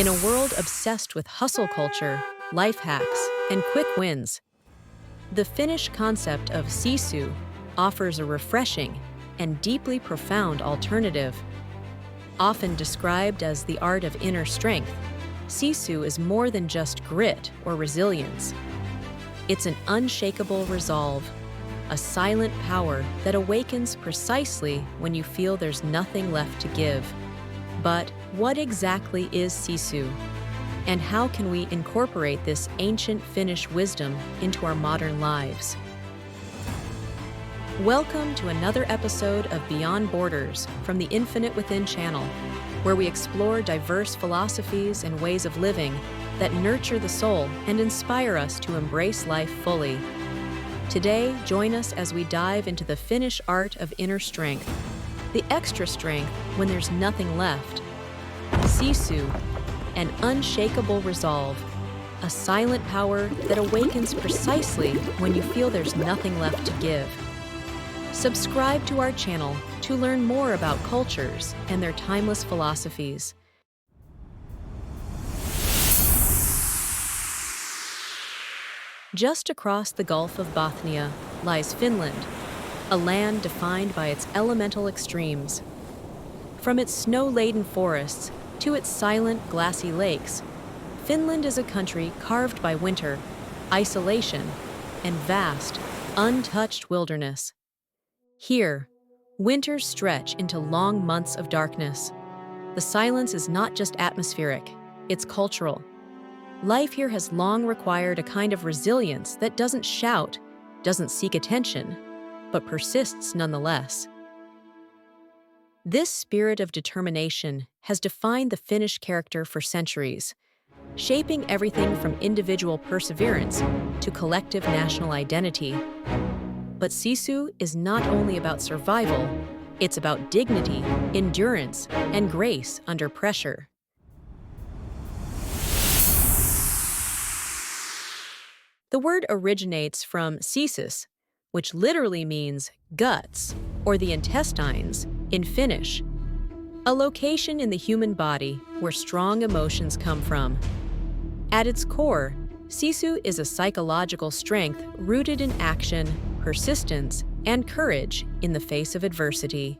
In a world obsessed with hustle culture, life hacks, and quick wins, the Finnish concept of Sisu offers a refreshing and deeply profound alternative. Often described as the art of inner strength, Sisu is more than just grit or resilience. It's an unshakable resolve, a silent power that awakens precisely when you feel there's nothing left to give. But what exactly is Sisu? And how can we incorporate this ancient Finnish wisdom into our modern lives? Welcome to another episode of Beyond Borders from the Infinite Within channel, where we explore diverse philosophies and ways of living that nurture the soul and inspire us to embrace life fully. Today, join us as we dive into the Finnish art of inner strength, the extra strength when there's nothing left. Sisu, an unshakable resolve, a silent power that awakens precisely when you feel there's nothing left to give. Subscribe to our channel to learn more about cultures and their timeless philosophies. Just across the Gulf of Bothnia lies Finland, a land defined by its elemental extremes. From its snow-laden forests to its silent, glassy lakes, Finland is a country carved by winter, isolation, and vast, untouched wilderness. Here, winters stretch into long months of darkness. The silence is not just atmospheric, it's cultural. Life here has long required a kind of resilience that doesn't shout, doesn't seek attention, but persists nonetheless. This spirit of determination has defined the Finnish character for centuries, shaping everything from individual perseverance to collective national identity. But Sisu is not only about survival, it's about dignity, endurance, and grace under pressure. The word originates from Sisus, which literally means guts, or the intestines, in Finnish, a location in the human body where strong emotions come from. At its core, Sisu is a psychological strength rooted in action, persistence, and courage in the face of adversity.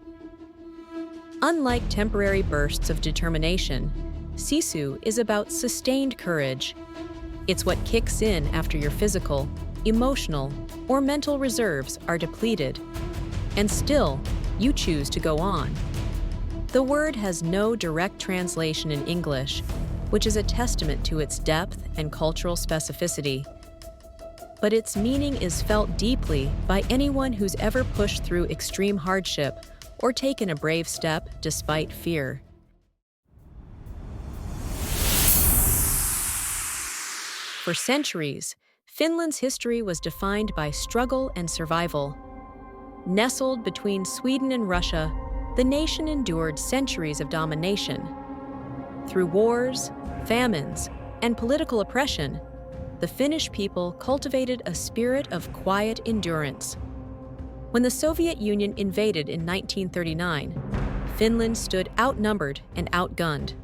Unlike temporary bursts of determination, Sisu is about sustained courage. It's what kicks in after your physical, emotional, or mental reserves are depleted. And still, you choose to go on. The word has no direct translation in English, which is a testament to its depth and cultural specificity. But its meaning is felt deeply by anyone who's ever pushed through extreme hardship or taken a brave step despite fear. For centuries, Finland's history was defined by struggle and survival. Nestled between Sweden and Russia, the nation endured centuries of domination. Through wars, famines, and political oppression, the Finnish people cultivated a spirit of quiet endurance. When the Soviet Union invaded in 1939, Finland stood outnumbered and outgunned.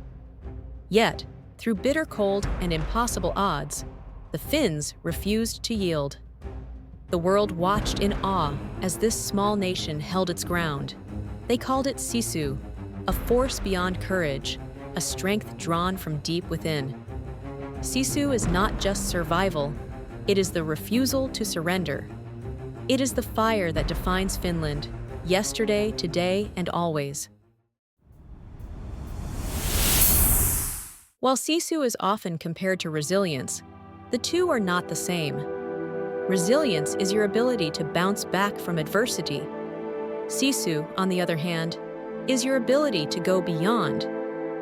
Yet, through bitter cold and impossible odds, the Finns refused to yield. The world watched in awe as this small nation held its ground. They called it Sisu, a force beyond courage, a strength drawn from deep within. Sisu is not just survival, it is the refusal to surrender. It is the fire that defines Finland, yesterday, today, and always. While Sisu is often compared to resilience, the two are not the same. Resilience is your ability to bounce back from adversity. Sisu, on the other hand, is your ability to go beyond,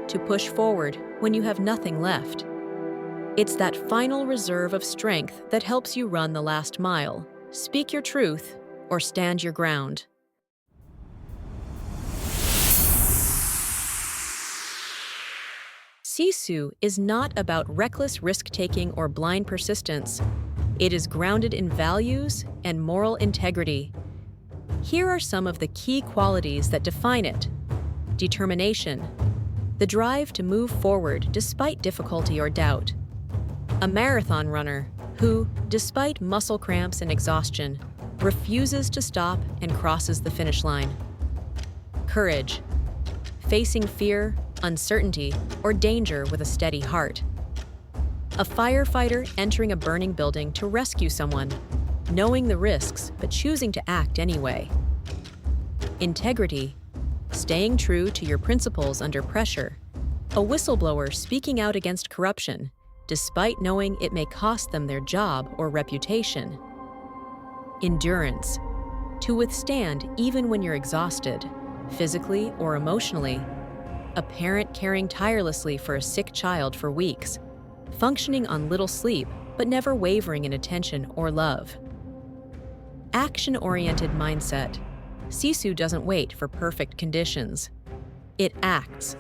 to push forward when you have nothing left. It's that final reserve of strength that helps you run the last mile, speak your truth, or stand your ground. Sisu is not about reckless risk-taking or blind persistence. It is grounded in values and moral integrity. Here are some of the key qualities that define it: determination. the drive to move forward despite difficulty or doubt. A marathon runner who, despite muscle cramps and exhaustion, refuses to stop and crosses the finish line. Courage, facing fear, uncertainty, or danger with a steady heart. A firefighter entering a burning building to rescue someone, knowing the risks but choosing to act anyway. Integrity, staying true to your principles under pressure. A whistleblower speaking out against corruption, despite knowing it may cost them their job or reputation. Endurance, to withstand even when you're exhausted, physically or emotionally. A parent caring tirelessly for a sick child for weeks, functioning on little sleep but never wavering in attention or love. Action-oriented mindset. Sisu doesn't wait for perfect conditions. It acts.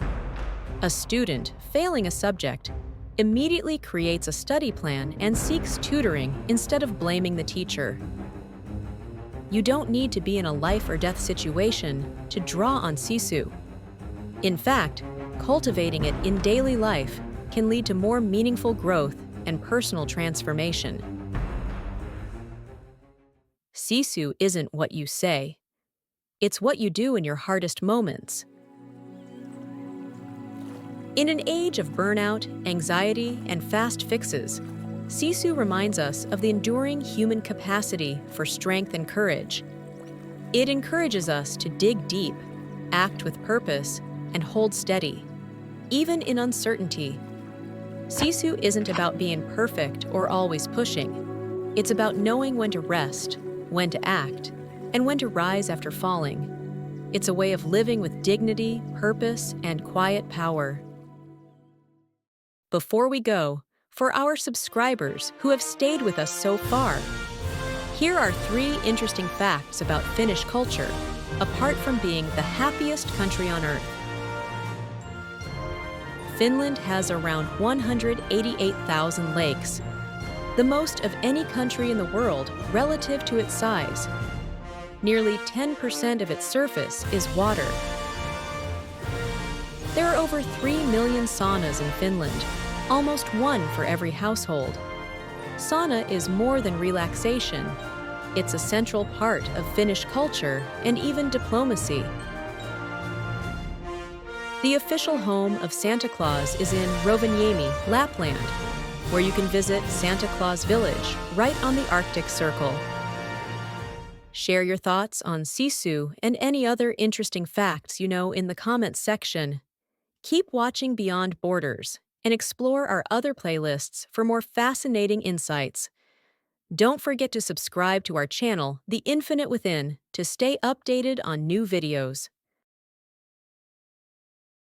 A student failing a subject immediately creates a study plan and seeks tutoring instead of blaming the teacher. You don't need to be in a life or death situation to draw on Sisu. In fact, cultivating it in daily life can lead to more meaningful growth and personal transformation. Sisu isn't what you say. It's what you do in your hardest moments. In an age of burnout, anxiety, and fast fixes, Sisu reminds us of the enduring human capacity for strength and courage. It encourages us to dig deep, act with purpose, and hold steady, even in uncertainty. Sisu isn't about being perfect or always pushing. It's about knowing when to rest, when to act, and when to rise after falling. It's a way of living with dignity, purpose, and quiet power. Before we go, for our subscribers who have stayed with us so far, here are 3 interesting facts about Finnish culture, apart from being the happiest country on Earth. Finland has around 188,000 lakes, the most of any country in the world relative to its size. Nearly 10% of its surface is water. There are over 3 million saunas in Finland, almost 1 for every household. Sauna is more than relaxation. It's a central part of Finnish culture and even diplomacy. The official home of Santa Claus is in Rovaniemi, Lapland, where you can visit Santa Claus Village right on the Arctic Circle. Share your thoughts on Sisu and any other interesting facts you know in the comments section. Keep watching Beyond Borders and explore our other playlists for more fascinating insights. Don't forget to subscribe to our channel, The Infinite Within, to stay updated on new videos.